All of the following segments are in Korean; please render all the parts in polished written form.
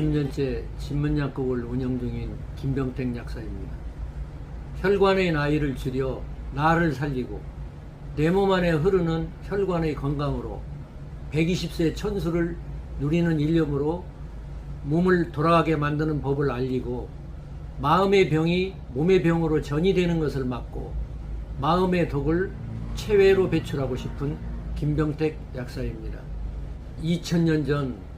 50년째 신문약국을 운영 중인 김병택 약사입니다. 혈관의 나이를 줄여 나를 살리고 내 몸 안에 흐르는 혈관의 건강으로 120세 천수를 누리는 일념으로 몸을 돌아가게 만드는 법을 알리고 마음의 병이 몸의 병으로 전이되는 것을 막고 마음의 독을 체외로 배출하고 싶은 김병택 약사입니다. 2000년 전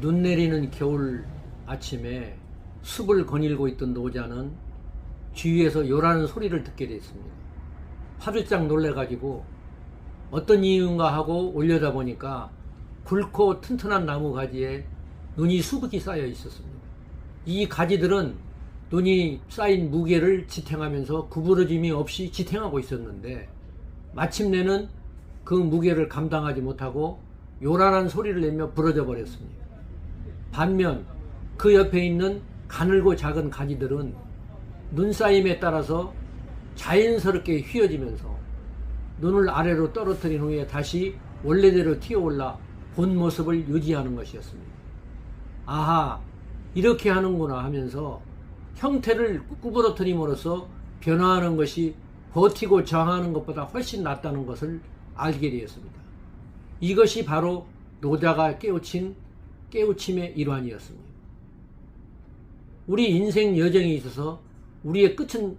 눈 내리는 겨울 아침에 숲을 거닐고 있던 노자는 주위에서 요라는 소리를 듣게 됐습니다. 화들짝 놀래가지고 어떤 이유인가 하고 올려다보니까 굵고 튼튼한 나무 가지에 눈이 수북이 쌓여 있었습니다. 이 가지들은 눈이 쌓인 무게를 지탱하면서 구부러짐이 없이 지탱하고 있었는데 마침내는 그 무게를 감당하지 못하고 요란한 소리를 내며 부러져 버렸습니다. 반면 그 옆에 있는 가늘고 작은 가지들은 눈쌓임에 따라서 자연스럽게 휘어지면서 눈을 아래로 떨어뜨린 후에 다시 원래대로 튀어올라 본 모습을 유지하는 것이었습니다. 아하, 이렇게 하는구나 하면서 형태를 구부러뜨림으로써 변화하는 것이 버티고 저항하는 것보다 훨씬 낫다는 것을 알게 되었습니다. 이것이 바로 노자가 깨우침의 일환이었습니다. 우리 인생 여정에 있어서 우리의 끝은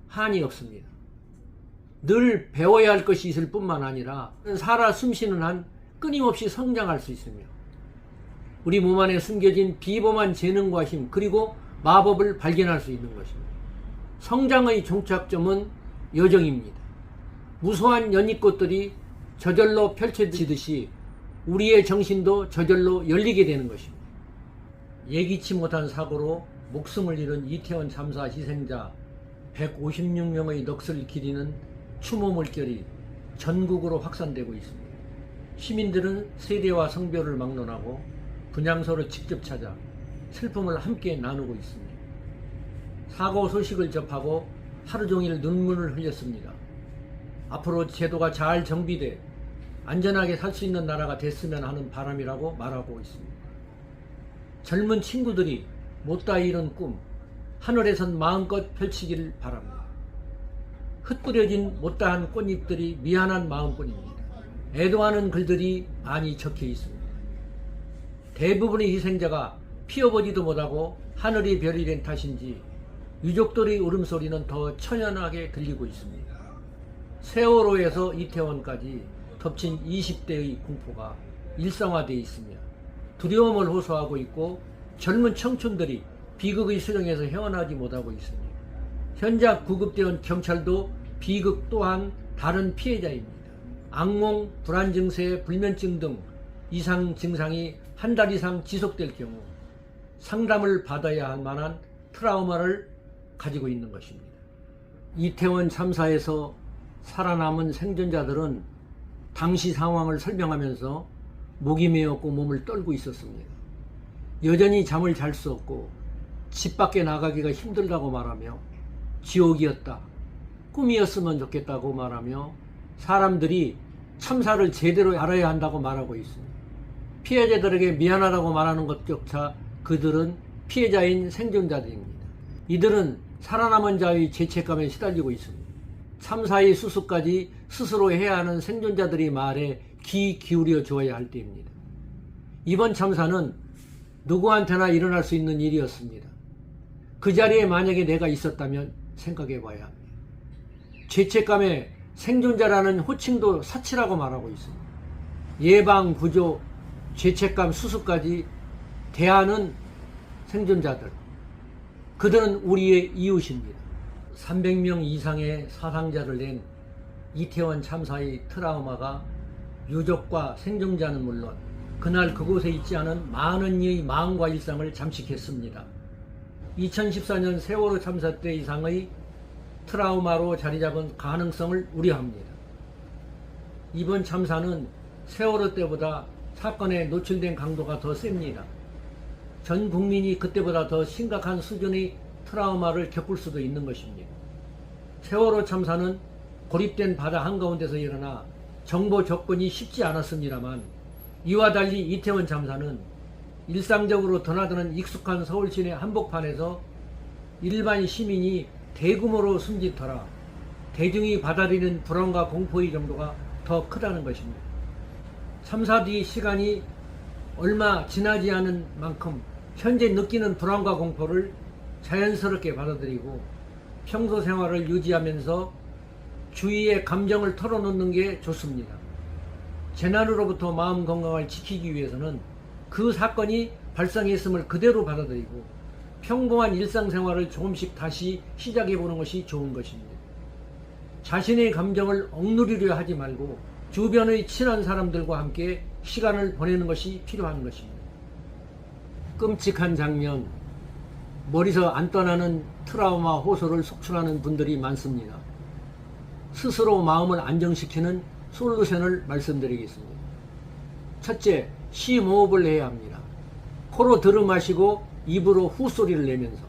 한이 없습니다. 늘 배워야 할 것이 있을 뿐만 아니라 살아 숨쉬는 한 끊임없이 성장할 수 있으며 우리 몸 안에 숨겨진 비범한 재능과 힘 그리고 마법을 발견할 수 있는 것입니다. 성장의 종착점은 여정입니다. 무수한 연잎꽃들이 저절로 펼쳐지듯이 우리의 정신도 저절로 열리게 되는 것입니다. 예기치 못한 사고로 목숨을 잃은 이태원 참사 희생자 156명의 넋을 기리는 추모 물결이 전국으로 확산되고 있습니다. 시민들은 세대와 성별을 막론하고 분향소를 직접 찾아 슬픔을 함께 나누고 있습니다. 사고 소식을 접하고 하루 종일 눈물을 흘렸습니다. 앞으로 제도가 잘 정비돼 안전하게 살 수 있는 나라가 됐으면 하는 바람이라고 말하고 있습니다. 젊은 친구들이 못다 이룬 꿈, 하늘에선 마음껏 펼치기를 바랍니다. 흩뿌려진 못다한 꽃잎들이 미안한 마음뿐입니다. 애도하는 글들이 많이 적혀 있습니다. 대부분의 희생자가 피어보지도 못하고 하늘이 별이 된 탓인지 유족들의 울음소리는 더 처연하게 들리고 있습니다. 세월호에서 이태원까지 덮친 20대의 공포가 일상화되어 있으며 두려움을 호소하고 있고 젊은 청춘들이 비극의 수렁에서 헤어나지 못하고 있습니다. 현장 구급대원 경찰도 비극 또한 다른 피해자입니다. 악몽, 불안 증세, 불면증 등 이상 증상이 한 달 이상 지속될 경우 상담을 받아야 할 만한 트라우마를 가지고 있는 것입니다. 이태원 참사에서 살아남은 생존자들은 당시 상황을 설명하면서 목이 메었고 몸을 떨고 있었습니다. 여전히 잠을 잘 수 없고 집 밖에 나가기가 힘들다고 말하며 지옥이었다, 꿈이었으면 좋겠다고 말하며 사람들이 참사를 제대로 알아야 한다고 말하고 있습니다. 피해자들에게 미안하다고 말하는 것조차 그들은 피해자인 생존자들입니다. 이들은 살아남은 자의 죄책감에 시달리고 있습니다. 참사의 수습까지 스스로 해야 하는 생존자들의 말에 귀 기울여 주어야 할 때입니다. 이번 참사는 누구한테나 일어날 수 있는 일이었습니다. 그 자리에 만약에 내가 있었다면 생각해 봐야 합니다. 죄책감에 생존자라는 호칭도 사치라고 말하고 있습니다. 예방, 구조, 죄책감 수습까지 대하는 생존자들, 그들은 우리의 이웃입니다. 300명 이상의 사상자를 낸 이태원 참사의 트라우마가 유족과 생존자는 물론 그날 그곳에 있지 않은 많은 이의 마음과 일상을 잠식했습니다. 2014년 세월호 참사 때 이상의 트라우마로 자리잡은 가능성을 우려합니다. 이번 참사는 세월호 때보다 사건에 노출된 강도가 더 셉니다. 전 국민이 그때보다 더 심각한 수준의 트라우마를 겪을 수도 있는 것입니다. 세월호 참사는 고립된 바다 한가운데서 일어나 정보 접근이 쉽지 않았습니다만 이와 달리 이태원 참사는 일상적으로 드나드는 익숙한 서울 시내 한복판에서 일반 시민이 대규모로 숨짓하라 대중이 받아들이는 불안과 공포의 정도가 더 크다는 것입니다. 참사 뒤 시간이 얼마 지나지 않은 만큼 현재 느끼는 불안과 공포를 자연스럽게 받아들이고 평소 생활을 유지하면서 주위의 감정을 털어놓는 게 좋습니다. 재난으로부터 마음 건강을 지키기 위해서는 그 사건이 발생했음을 그대로 받아들이고 평범한 일상생활을 조금씩 다시 시작해보는 것이 좋은 것입니다. 자신의 감정을 억누르려 하지 말고 주변의 친한 사람들과 함께 시간을 보내는 것이 필요한 것입니다. 끔찍한 장면, 머리서 안 떠나는 트라우마 호소를 속출하는 분들이 많습니다. 스스로 마음을 안정시키는 솔루션을 말씀드리겠습니다. 첫째, 심호흡을 해야 합니다. 코로 들이마시고 입으로 후소리를 내면서.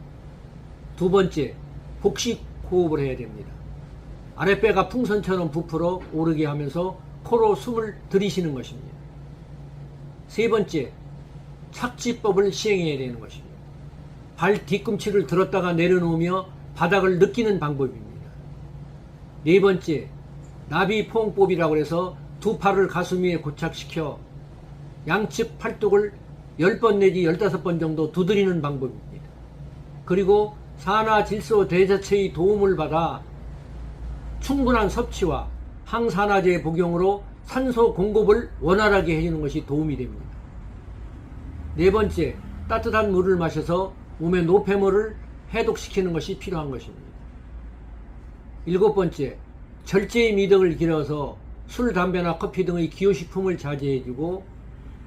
두 번째, 복식 호흡을 해야 됩니다. 아랫배가 풍선처럼 부풀어 오르게 하면서 코로 숨을 들이쉬는 것입니다. 세 번째, 착지법을 시행해야 되는 것입니다. 발 뒤꿈치를 들었다가 내려놓으며 바닥을 느끼는 방법입니다. 네 번째, 나비포옹법이라고 해서 두 팔을 가슴 위에 고착시켜 양측 팔뚝을 10번 내지 15번 정도 두드리는 방법입니다. 그리고 산화질소 대사체의 도움을 받아 충분한 섭취와 항산화제 복용으로 산소 공급을 원활하게 해주는 것이 도움이 됩니다. 네 번째, 따뜻한 물을 마셔서 몸의 노폐물을 해독시키는 것이 필요한 것입니다. 일곱 번째, 절제의 미덕을 기려서 술, 담배나 커피 등의 기호식품을 자제해주고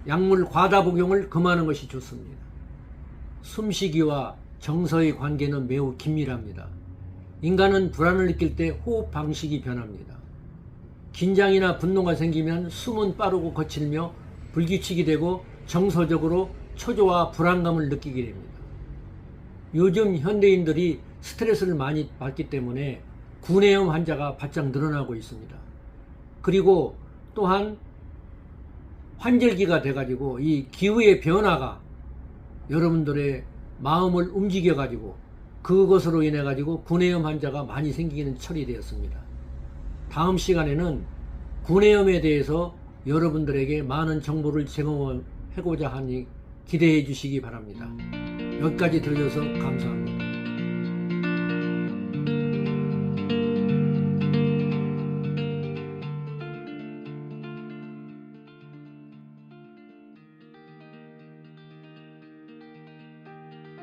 약물 과다 복용을 금하는 것이 좋습니다. 숨쉬기와 정서의 관계는 매우 긴밀합니다. 인간은 불안을 느낄 때 호흡 방식이 변합니다. 긴장이나 분노가 생기면 숨은 빠르고 거칠며 불규칙이 되고 정서적으로 초조와 불안감을 느끼게 됩니다. 요즘 현대인들이 스트레스를 많이 받기 때문에 구내염 환자가 바짝 늘어나고 있습니다. 그리고 또한 환절기가 돼가지고 이 기후의 변화가 여러분들의 마음을 움직여가지고 그것으로 인해가지고 구내염 환자가 많이 생기는 철이 되었습니다. 다음 시간에는 구내염에 대해서 여러분들에게 많은 정보를 제공하고자 하니 기대해 주시기 바랍니다. 여기까지 들려서 감사합니다.